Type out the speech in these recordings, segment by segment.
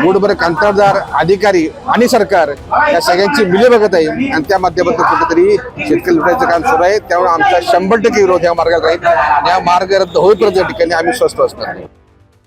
मूठभर कंत्राटदार अधिकारी आणि सरकार या सगळ्यांची मिलीभगत आहे आणि त्या माध्यमातून कुठेतरी शेतकरी लुटायचं काम सुरू आहे। त्यामुळे आमचा 100% विरोध या मार्गाला राहील। या मार्ग रद्द होईपर्यंत या ठिकाणी आम्ही स्वस्थ असणार नाही।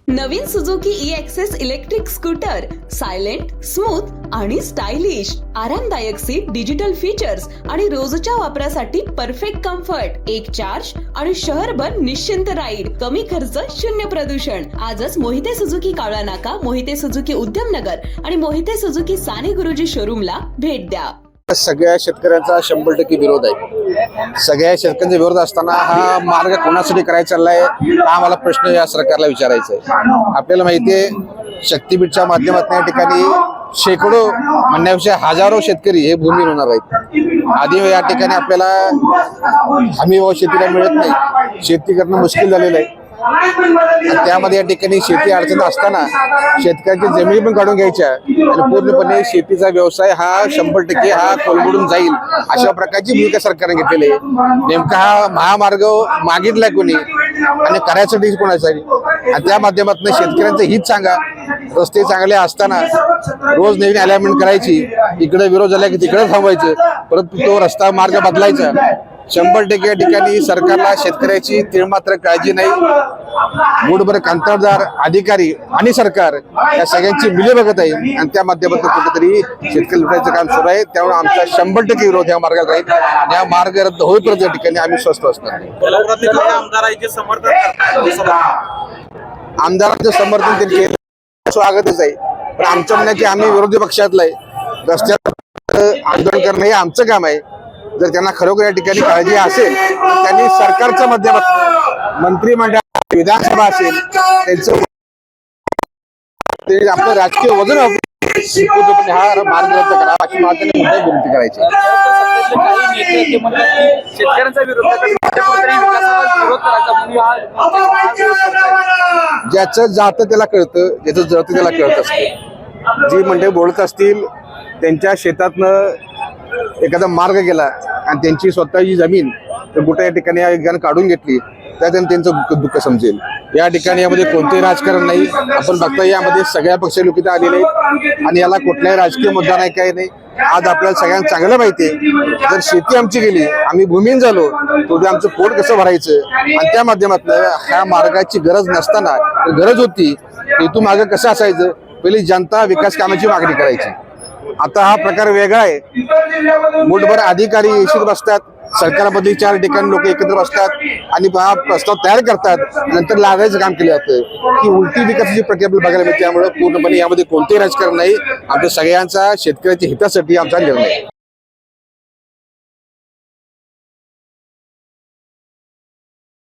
नवीन Suzuki e Access electric scooter silent, smooth आणि स्टायलिश, आरामदायक सीट, डिजिटल फीचर्स आणि रोजच्या वापरासाठी परफेक्ट कम्फर्ट, एक चार्ज आणि शहरभर निश्चिंत राईड, कमी खर्च, शून्य प्रदूषण। आजच मोहिते सुझुकी कावळा नाका, मोहिते सुझुकी उद्यमनगर आणि मोहिते सुझुकी साने गुरुजी शोरूमला भेट द्या। सगळ्या शेतकऱ्यांचा 100% विरोध आहे। सगळ्या शेतकऱ्यांचा विरोध असताना हा मार्ग कोणासाठी करायचा चाललाय हा आम्हाला प्रश्न या सरकारला विचारायचा आहे। आपल्याला माहितीये शक्तीपीठच्या माध्यमातून या ठिकाणी शेकडो म्हणण्यापेक्षा हजारो शेतकरी हे भूमिहीन होणार आहेत। आधी या ठिकाणी आपल्याला हमी भाव शेतीला मिळत नाही, शेती करणं मुश्किल झालेलं आहे। त्यामध्ये या ठिकाणी शेती अडचण असताना शेतकऱ्यांची जमिनी पण काढून घ्यायच्या आणि पूर्णपणे शेतीचा व्यवसाय हा 100% हा कोलमडून जाईल अशा प्रकारची भूमिका सरकारने घेतलेली आहे। नेमका हा महामार्ग मागितलाय कोणी आणि करायसाठी कोणासाठी आणि त्या माध्यमातून शेतकऱ्यांचं हित सांगा। रस्ते चांगले असताना रोज नवीन अलाइनमेंट करायची, इकडे विरोध झाला की तिकडे थांबायचं, परत तो रस्ता मार्ग बदलायचा। 100% या ठिकाणी सरकारला शेतकऱ्याची तीळमात्र काळजी नाही। मूठभर कंत्राटदार अधिकारी आणि सरकार या सगळ्यांची मिलीभगत आहे आणि त्या माध्यमातून कुठेतरी शेतकरी लुटायचं काम सुरू आहे। त्यामुळे आमचा 100% विरोध या मार्गाला राहील। या मार्ग रद्द होईपर्यंत या ठिकाणी आम्ही स्वस्थ असणार नाही। आमदारांचं समर्थन त्यांनी केलं स्वागतच आहे, पण आमचं म्हणणं की आम्ही विरोधी पक्षातलं आहे, रस्त्यावर आंदोलन करणं हे आमचं काम आहे। जर त्यांना खरोखर या ठिकाणी काळजी असेल तर त्यांनी सरकारच्या माध्यमातून मंत्रिमंडळ, विधानसभा असेल त्यांचं आपलं राजकीय वजन हा मार्ग रद्द करावा अशी मागणी विनंती करायची। ज्याचं जातं त्याला कळतं, ज्याचं जळतं त्याला कळत असतं। जी मंडळी बोलत असतील त्यांच्या शेतातनं एखादा मार्ग गेला आणि त्यांची स्वतःची जमीन तर कुठे या ठिकाणी एकाने काढून घेतली तर त्यांचं दुःख समजेल। या ठिकाणी यामध्ये कोणतेही राजकारण नाही। आपण बघताय यामध्ये सगळ्या पक्ष लोक इथं आलेले आहेत आणि याला कुठलाही राजकीय मुद्दा नाही, काही नाही। आज आपल्याला सगळ्यांना चांगलं माहिती आहे जर शेती आमची गेली, आम्ही भूमिहीन झालो तर उद्या आमचं पोट कसं भरायचं आणि त्या माध्यमातून ह्या मार्गाची गरज नसताना गरज होती इथून मार्ग कसं असायचं, पहिली जनता विकास कामाची मागणी करायची। आता हा प्रकार वेगळा आहे। मूठभर अधिकारी येशीत बसतात, सरकारमधली 4 ठिकाणी लोक एकत्र बसतात आणि हा प्रस्ताव तयार करतात, नंतर लागायचं काम केलं जातं। ही उलटी विकासाची प्रक्रिया बघायला मिळते। त्यामुळे पूर्णपणे यामध्ये कोणतेही राजकारण नाही। आमच्या सगळ्यांचा शेतकऱ्याच्या हितासाठी आमचा निर्णय आहे।